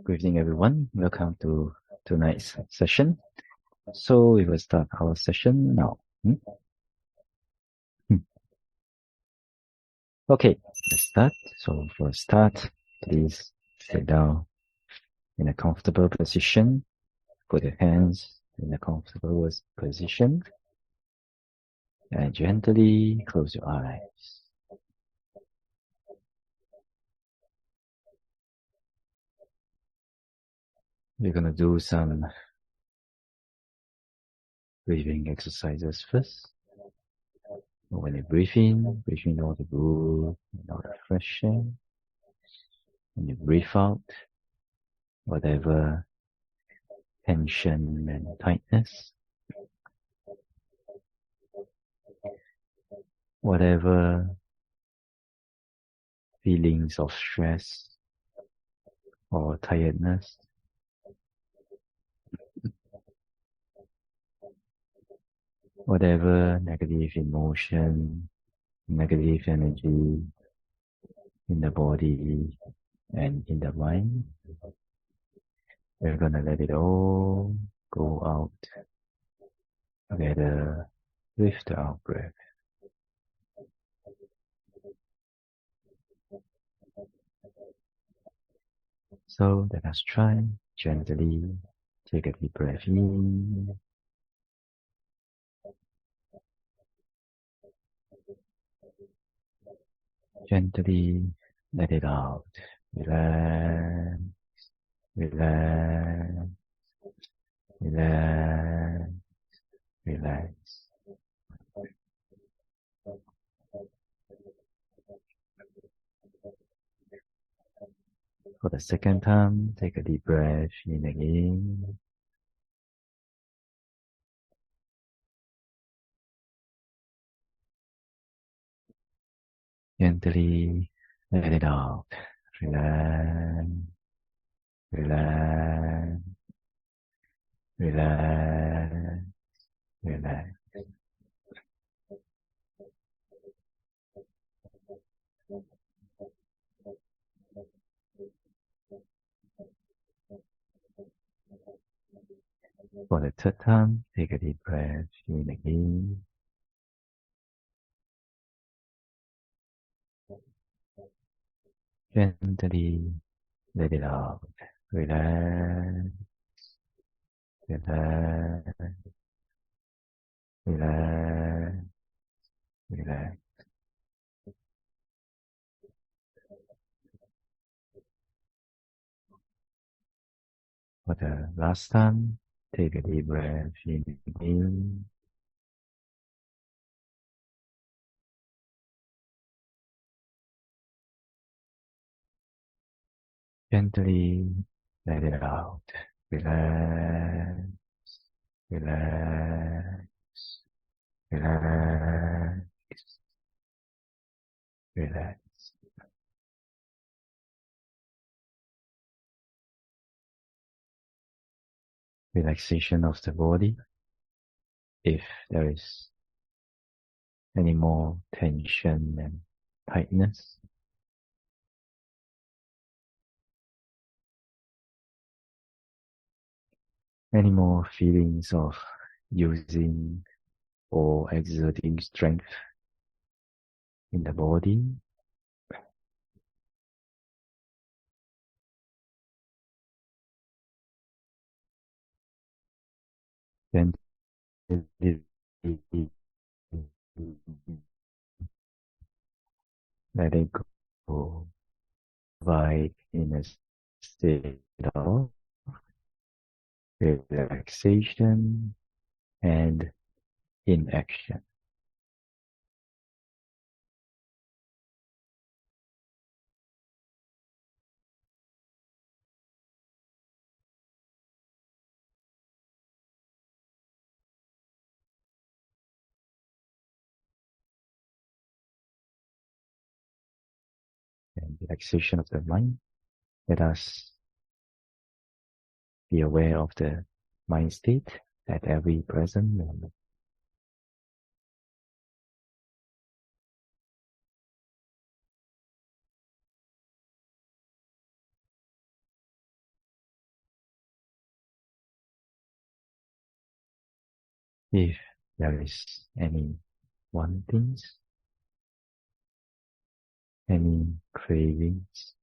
Good evening, everyone. Welcome to tonight's session. So we will start our session now. Okay, let's start. So for a start, please sit down in a comfortable position. Put your hands in a comfortable position and gently close your eyes. We're going to do some breathing exercises first. When you breathe in all the good and all the fresh air. When you breathe out, whatever tension and tightness, whatever feelings of stress or tiredness, whatever negative emotion, negative energy in the body and in the mind, we're gonna let it all go out together with the out breath. So let us try gently take a deep breath in. Gently let it out. Relax, relax, relax, relax. For the second time, take a deep breath in again. Gently let it out. Relax, relax, relax, relax. For the third time, take a deep breath in again. Gently let it out. Relax, relax, relax, relax. For the last time, take a deep breath in again. Gently let it out. Relax, relax, relax, relax. Relaxation of the body. If there is any more tension and tightness, any more feelings of using or exerting strength in the body, then let it go. Right in a state of relaxation and inaction. And relaxation of the mind. Let us be aware of the mind state at every present moment. If there is any wantings, any cravings,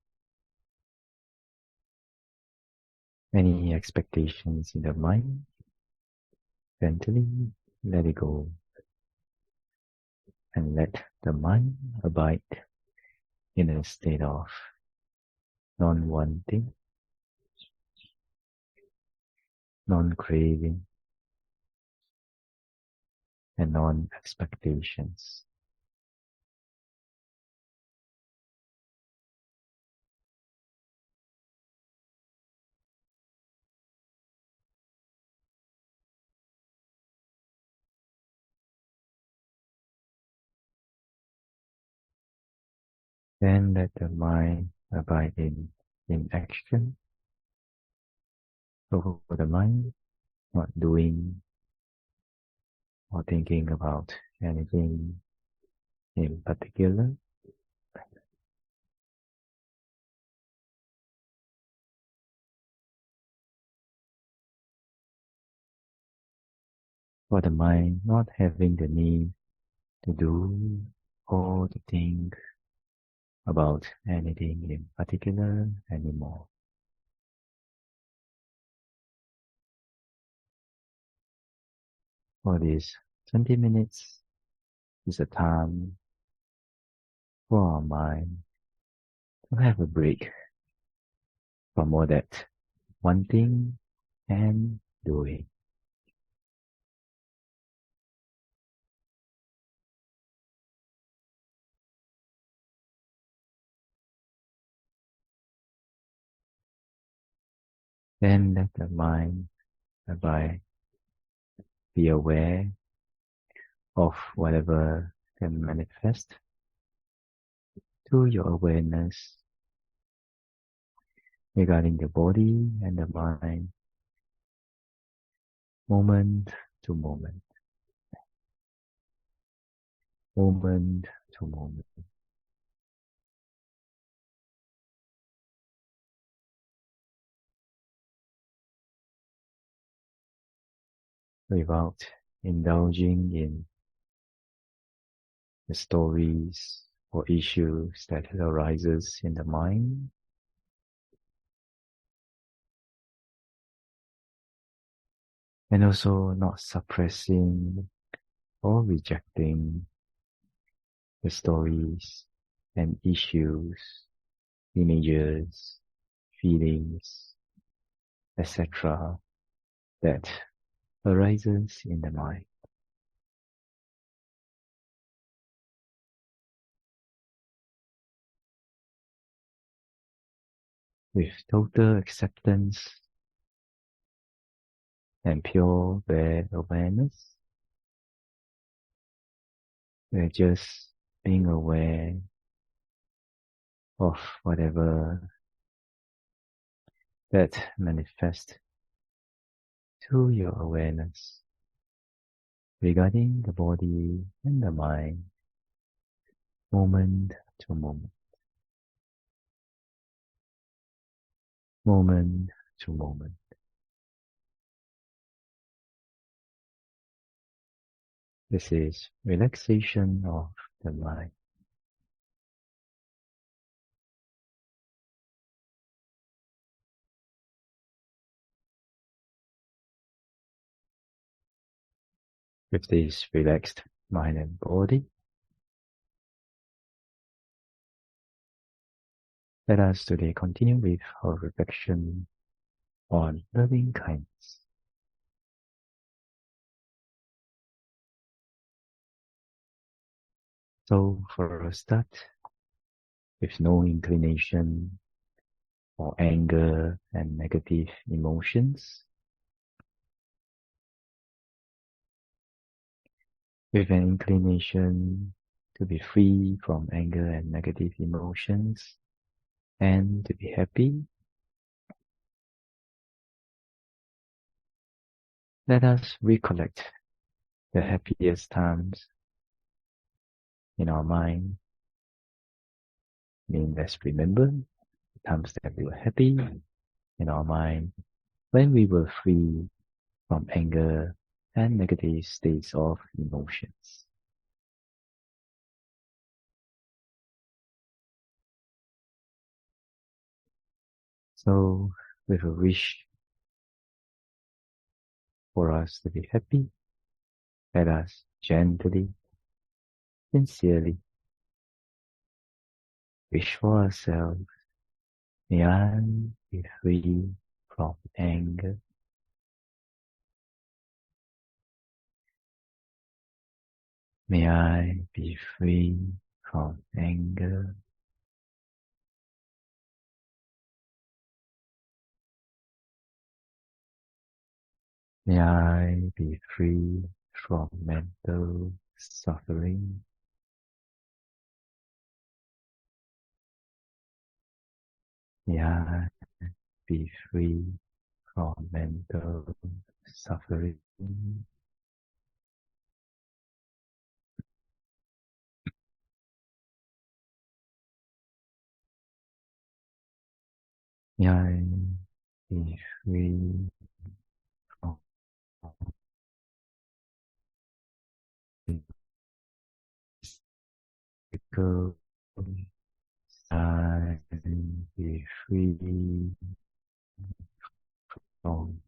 any expectations in the mind, gently let it go and let the mind abide in a state of non-wanting, non-craving, and non-expectations. Then let the mind abide in action. So for the mind, not doing or thinking about anything in particular. For the mind not having the need to do or to think about anything in particular anymore. For these 20 minutes is a time for our mind to have a break from all that wanting and doing. Then let the mind abide, be aware of whatever can manifest to your awareness regarding the body and the mind, moment to moment, moment to moment. Without indulging in the stories or issues that arises in the mind, and also not suppressing or rejecting the stories and issues, images, feelings, etc. that arises in the mind. With total acceptance and pure bare awareness, we're just being aware of whatever that manifests to your awareness regarding the body and the mind, moment to moment, moment to moment. This is relaxation of the mind. With this relaxed mind and body, let us today continue with our reflection on loving kindness. So for a start, with no inclination or anger and negative emotions, with an inclination to be free from anger and negative emotions and to be happy, let us recollect the happiest times in our mind. Let's remember the times that we were happy in our mind when we were free from anger and negative states of emotions. So, with a wish for us to be happy, let us gently, sincerely wish for ourselves, may I be free from anger. May I be free from anger. May I be free from mental suffering. May I be free from mental suffering. May I be free from physical. I be free from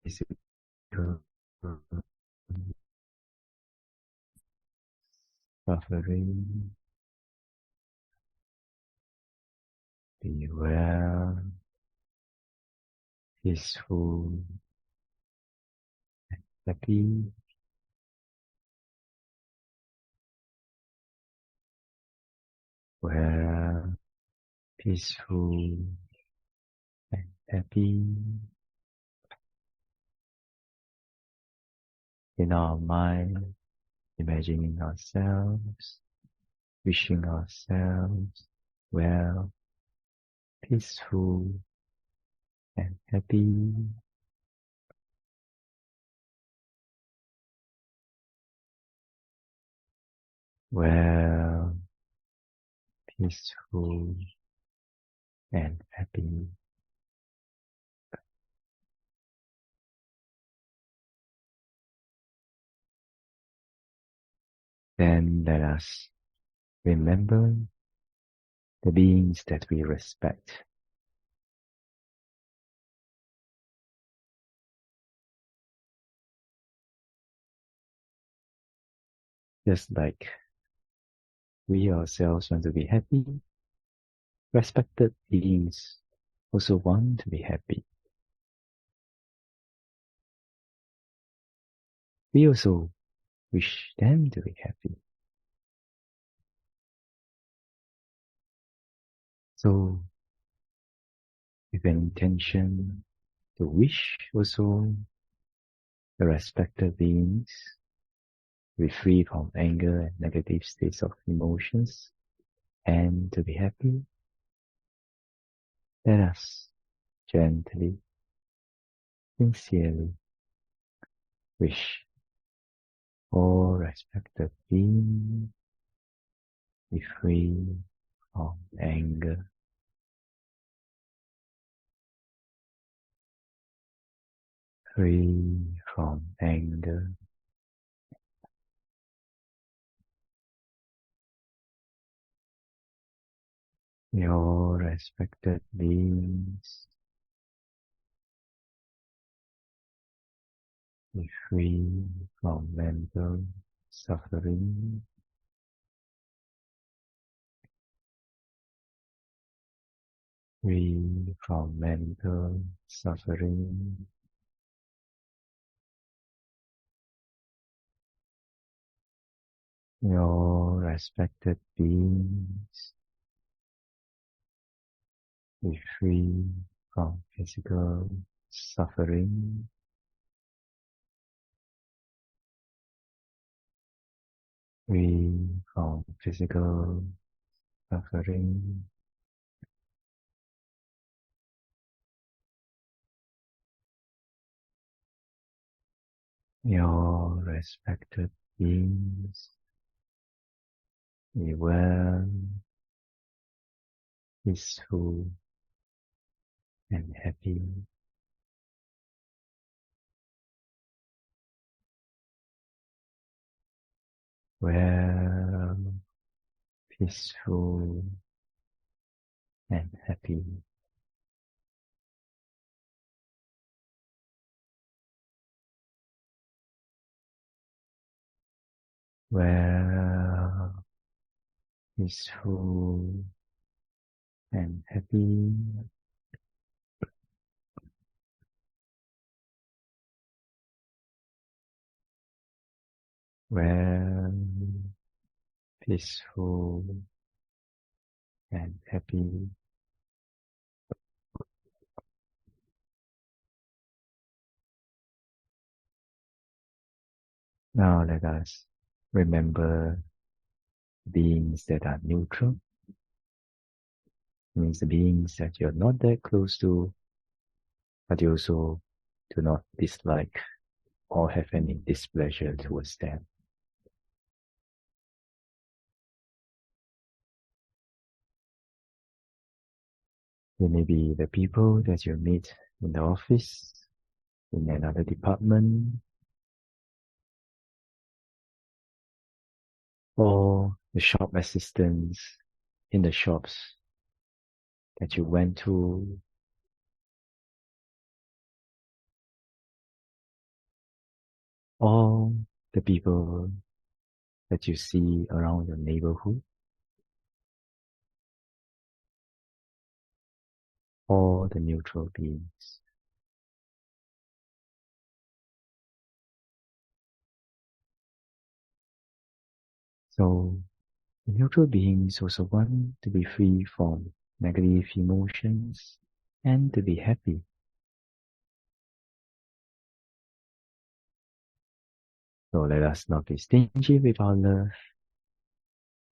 physical suffering. Be well, peaceful, happy. Well, peaceful, and happy. In our mind, imagining ourselves, wishing ourselves well, peaceful, and happy. Well, peaceful, and happy. Then let us remember the beings that we respect. Just like we ourselves want to be happy, respected beings also want to be happy. We also wish them to be happy. So, with an intention to wish also the respected beings to be free from anger and negative states of emotions and to be happy, let us gently, sincerely wish all respected beings be free from anger, free from anger, your respected beings be free from mental suffering, free from mental suffering, your respected beings be free from physical suffering, free from physical suffering, your respected beings be well, peaceful, and happy. well, peaceful and happy. Well, peaceful and happy. Well, peaceful and happy. Now let us remember beings that are neutral. Means the beings that you're not that close to, but you also do not dislike or have any displeasure towards them. They may be the people that you meet in the office, in another department, or the shop assistants in the shops that you went to, or the people that you see around your neighborhood, or the neutral beings. So, the neutral beings also want to be free from negative emotions and to be happy. So let us not be stingy with our love.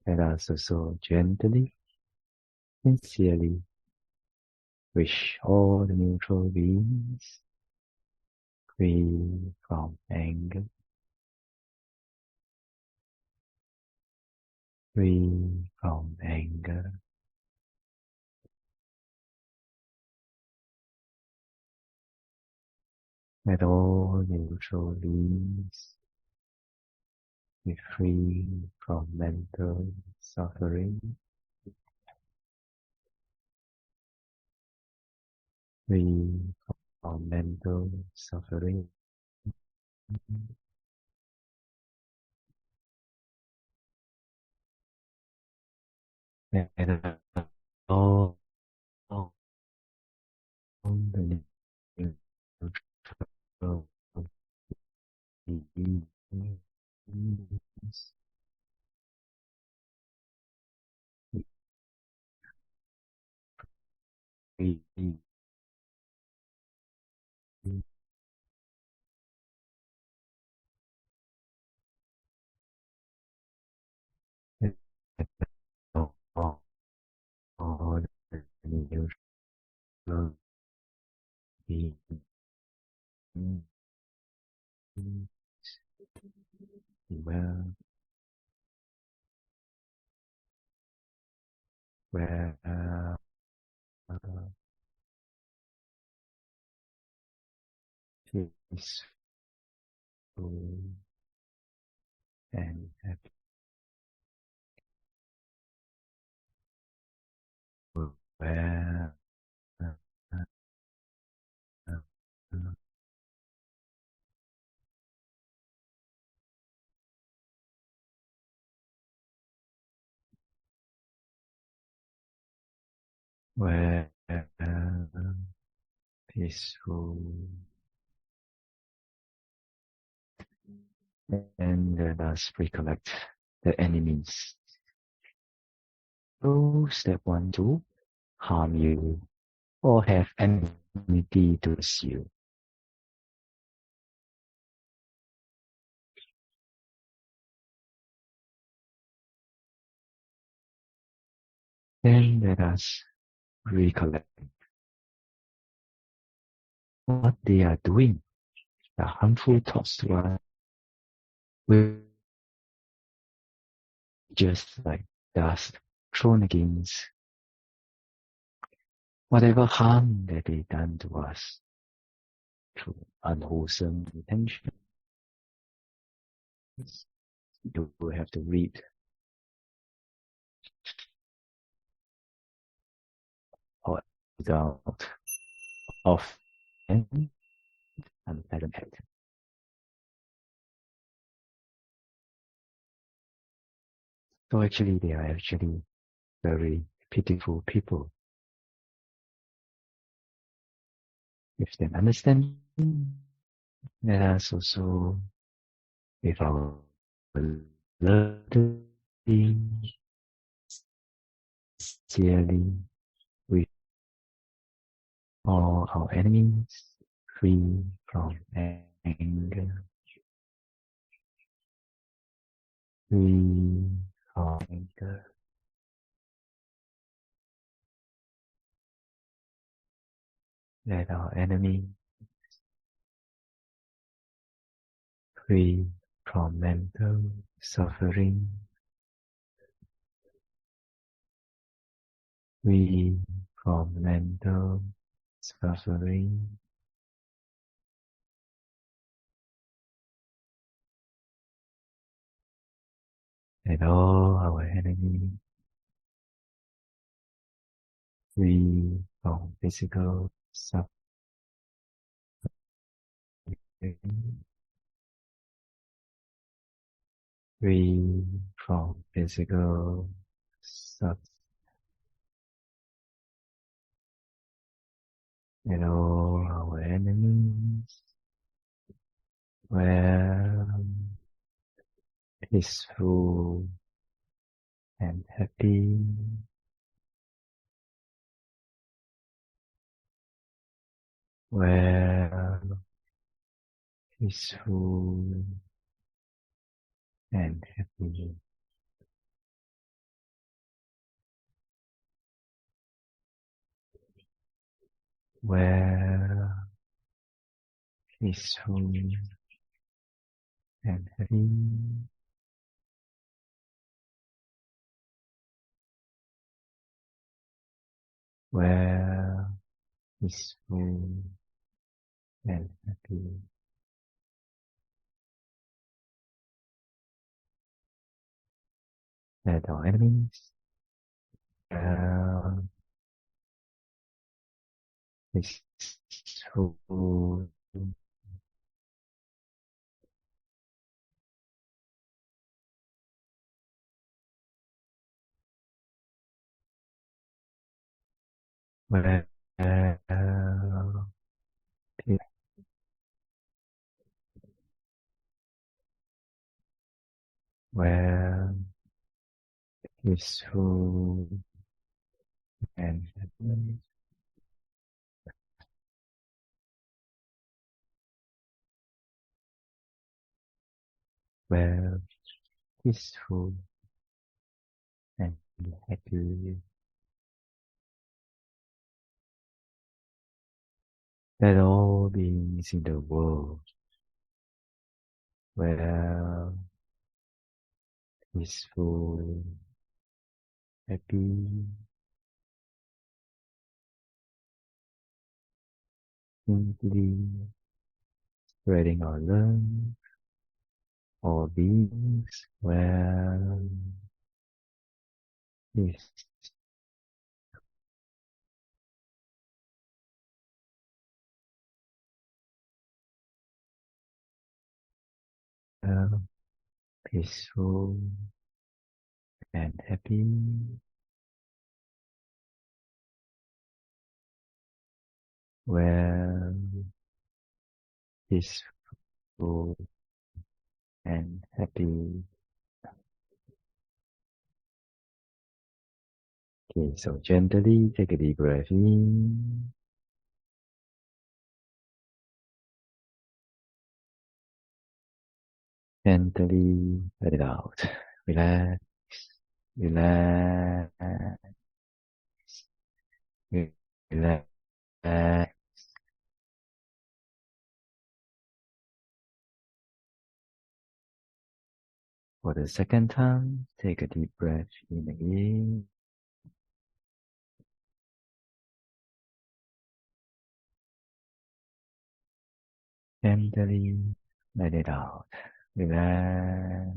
Let us also gently, sincerely wish all the neutral beings free from anger, free from anger. Let all neutral beings be free from mental suffering, free from mental suffering. Let all the neutral beings free. All the neutral beings well, where peaceful and happy. Where where peaceful, and let us recollect the enemies, those that want to harm you or have enmity towards you. Then let us recollect what they are doing, the harmful thoughts to us, will just like dust thrown against whatever harm that they done to us through unwholesome intentions. You will have to read or out of unpleasant act. So actually, they are actually very pitiful people. If they understand, let us also, with our learning, sincerely, with all our enemies, free from anger, free from anger. Let our enemy free from mental suffering, free from mental suffering. Let all our enemies free from physical suffering, free from physical suffering. Let all our enemies well, peaceful and happy, well, peaceful and happy. Well, peaceful and happy. Well, peaceful and happy. Let our enemies well, peaceful well, well, peaceful and happy. Well, peaceful and happy. Let all beings in the world well, peaceful, happy, simply spreading our love, all beings well, well, peaceful and happy, well, peaceful and happy. Okay, so gently take a deep breath in. Gently let it out. Relax, relax, relax. For the second time, take a deep breath in again. Gently let it out. Relax,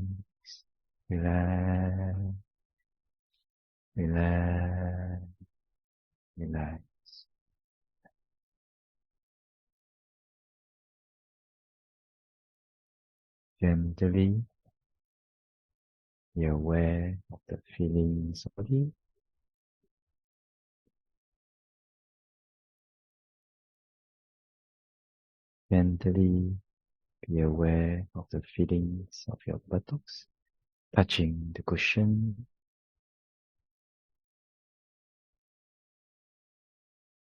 Relax, relax, relax. Gently be aware of the feelings of the body. Gently be aware of the feelings of your buttocks touching the cushion.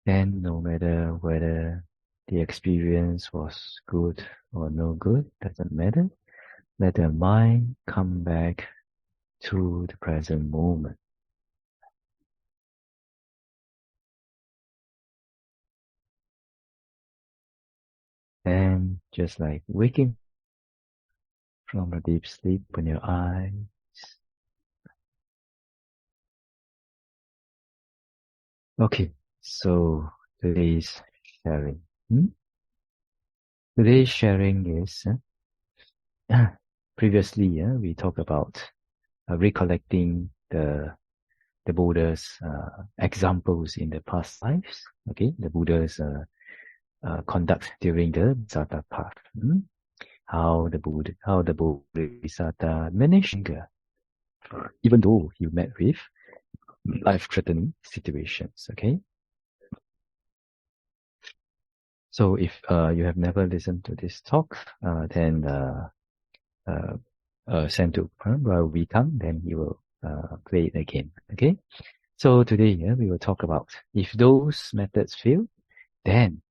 And no matter whether the experience was good or no good, doesn't matter. Let the mind come back to the present moment. And just like waking from a deep sleep, open your eyes. Okay, so today's sharing. Today's sharing is, previously we talked about recollecting the Buddha's examples in the past lives. Okay, the Buddha's conduct during the Visuddhimagga path. How the Bodhisattva managed anger, even though he met with life-threatening situations. Okay. So if you have never listened to this talk, then send to Vihārā, then he will play it again. Okay. So today we will talk about if those methods fail, then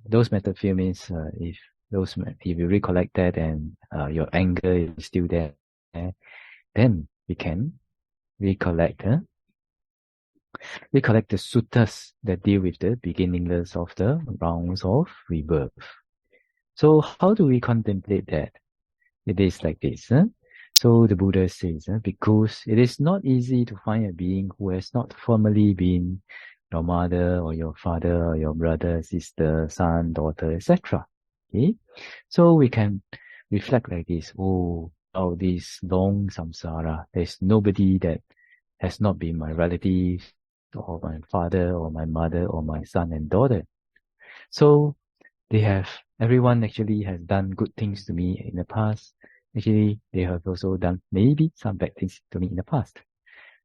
those methods fail means if you recollect that and your anger is still there, then we can recollect the suttas that deal with the beginningless of the rounds of rebirth. So how do we contemplate that? It is like this. So the Buddha says, because it is not easy to find a being who has not formerly been your mother or your father or your brother, sister, son, daughter, etc. Okay? So we can reflect like this. Oh, this long samsara, there's nobody that has not been my relative or my father or my mother or my son and daughter. So everyone actually has done good things to me in the past. Actually, they have also done maybe some bad things to me in the past.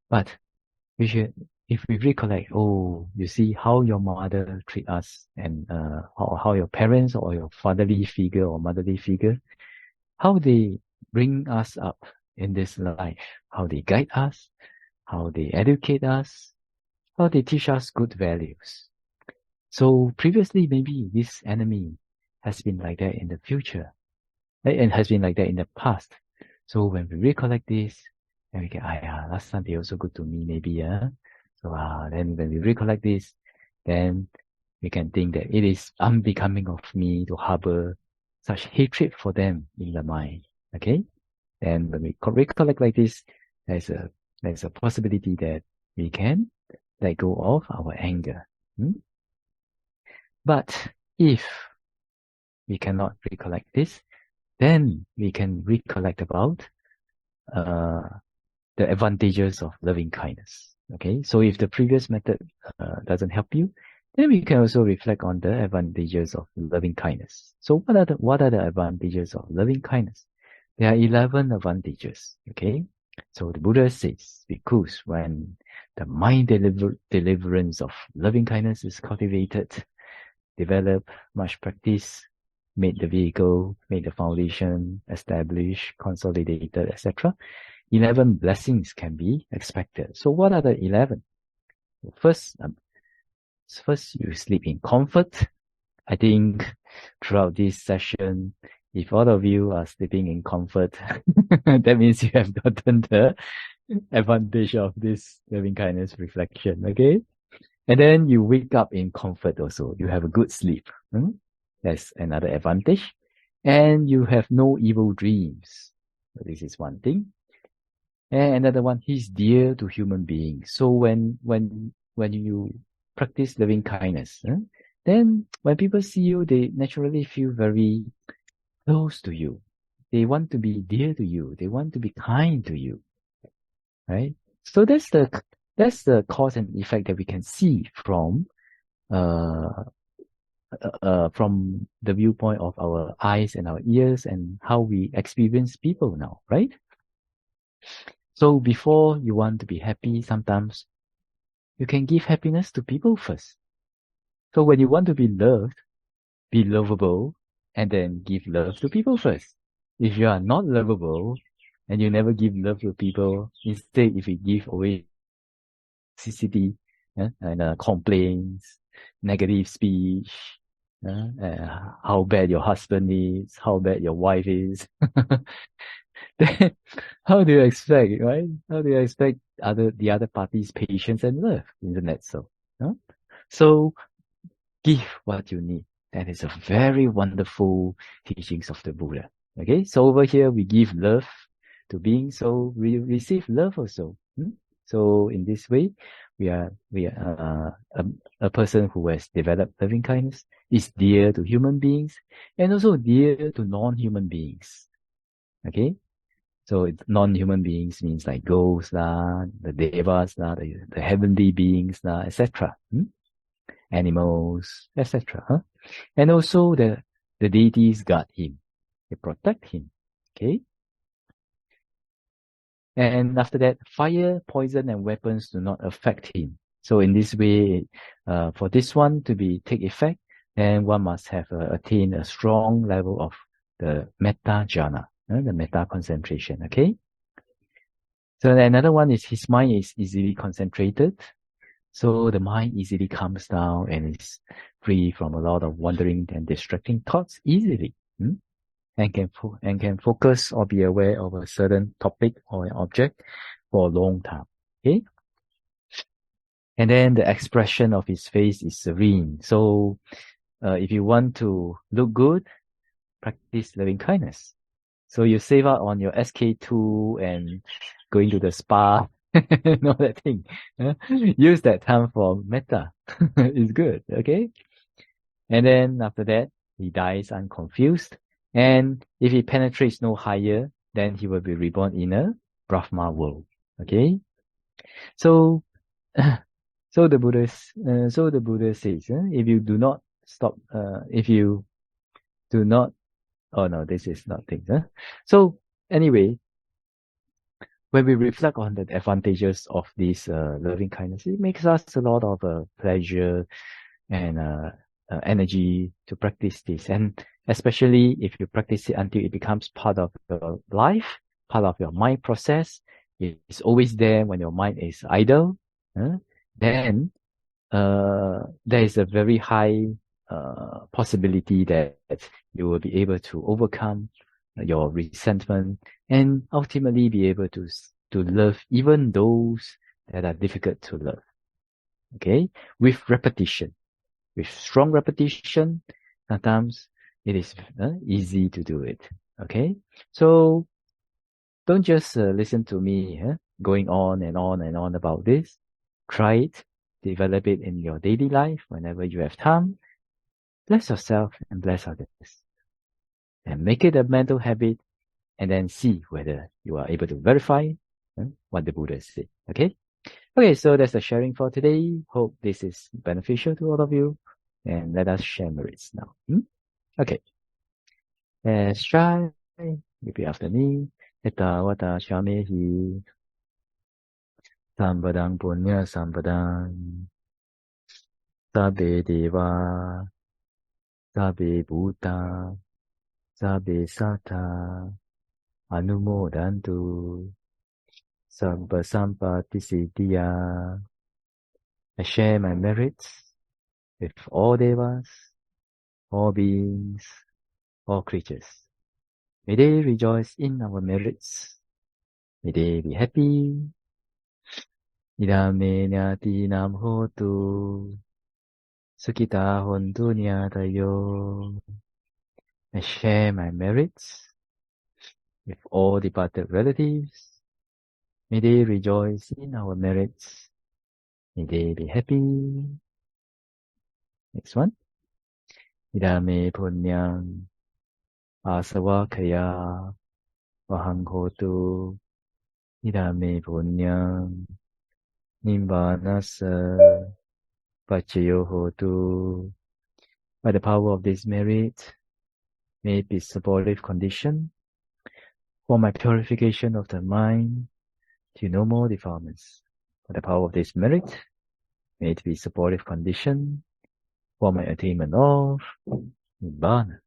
But if we recollect, you see how your mother treat us and how your parents or your fatherly figure or motherly figure, how they bring us up in this life, how they guide us, how they educate us, how they teach us good values. So previously, maybe this enemy has been like that in the future and has been like that in the past. So when we recollect this, then we get, last time they also good to me, maybe, So then when we recollect this, then we can think that it is unbecoming of me to harbor such hatred for them in the mind. Okay? And when we recollect like this, there's a possibility that we can let go of our anger. But if we cannot recollect this, then we can recollect about the advantages of loving kindness. Okay, so if the previous method doesn't help you, then we can also reflect on the advantages of loving kindness. So what are the advantages of loving kindness? There are 11 advantages. Okay, so the Buddha says, because when the mind deliverance of loving kindness is cultivated, developed, much practice, made the vehicle, made the foundation, established, consolidated, etc., 11 blessings can be expected. So what are the 11? First, you sleep in comfort. I think throughout this session, if all of you are sleeping in comfort, that means you have gotten the advantage of this loving kindness reflection, okay? And then you wake up in comfort also. You have a good sleep. That's another advantage. And you have no evil dreams. So this is one thing. And another one, he's dear to human beings. So when you practice loving kindness, then when people see you, they naturally feel very close to you. They want to be dear to you. They want to be kind to you, right? So that's the cause and effect that we can see from the viewpoint of our eyes and our ears and how we experience people now, right? So before you want to be happy, sometimes you can give happiness to people first. So when you want to be loved, be lovable, and then give love to people first. If you are not lovable and you never give love to people, instead if you give away toxicity and complaints, negative speech, how bad your husband is, how bad your wife is, then how do you expect, right? How do you expect the other party's patience and love? Isn't that so? So give what you need. That is a very wonderful teachings of the Buddha. Okay, so over here we give love to beings, so we receive love also. So in this way, we are a person who has developed loving kindness is dear to human beings and also dear to non-human beings. Okay, so non-human beings means like ghosts lah, the devas lah, the heavenly beings lah, etc. Animals, etc. And also the deities guard him. They protect him. Okay. And after that, fire, poison, and weapons do not affect him. So in this way, for this one to take effect, then one must have attained a strong level of the Mettā jhana, the Mettā concentration. Okay. So another one is his mind is easily concentrated. So the mind easily calms down and is free from a lot of wandering and distracting thoughts easily. And can focus or be aware of a certain topic or an object for a long time. Okay. And then the expression of his face is serene. So, if you want to look good, practice loving kindness. So you save out on your SK2 and going to the spa and all that thing. Use that time for metta. It's good. Okay. And then after that, he dies unconfused. And if he penetrates no higher, then he will be reborn in a Brahmā world. Okay. So the Buddha says, if you do not stop, if you do not, oh no, this is not things. So anyway, when we reflect on the advantages of this loving kindness, it makes us a lot of pleasure and energy to practice this. And especially if you practice it until it becomes part of your life, part of your mind process, it's always there when your mind is idle, then there is a very high possibility that you will be able to overcome your resentment and ultimately be able to love even those that are difficult to love. Okay, with repetition, with strong repetition, sometimes it is easy to do it. Okay, so don't just listen to me going on and on and on about this. Try it, develop it in your daily life whenever you have time. Bless yourself and bless others. And make it a mental habit and then see whether you are able to verify what the Buddha said. Okay? Okay, so that's the sharing for today. Hope this is beneficial to all of you. And let us share merits now. Okay. Let's try. Repeat after me. Mettā vata camehi. Sampadang punya sampadang. Sabbe deva. Sabbe bhuta. Sabbe sattva. Anumodantu. Sabba sampati siddhya. I share my merits with all devas, all beings, all creatures. May they rejoice in our merits. May they be happy. Idame nyati nam hotu. Sukita hontu nyatayo. I share my merits with all departed relatives. May they rejoice in our merits. May they be happy. Next one. Idame punyam Asavakkaya vahang hotu idame punyam nibbānassa paccaya hotu. By the power of this merit, may it be supportive condition for my purification of the mind to no more defilements. By the power of this merit, may it be supportive condition for my attainment of Nibbāna.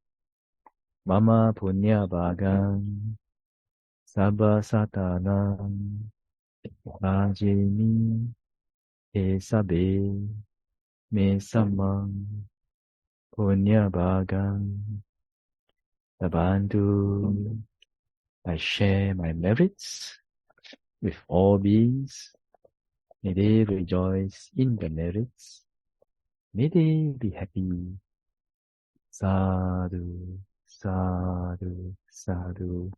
Mama punya bhagam sabba satanam ajimi esabe me samam punya bhagam Labantu. I share my merits with all beings. May they rejoice in the merits. May they be happy. Sadhu, sadhu, sadhu.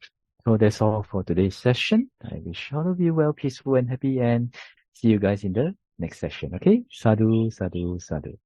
So that's all for today's session. I wish all of you well, peaceful and happy, and see you guys in the next session. Okay? Sadhu, sadhu, sadhu.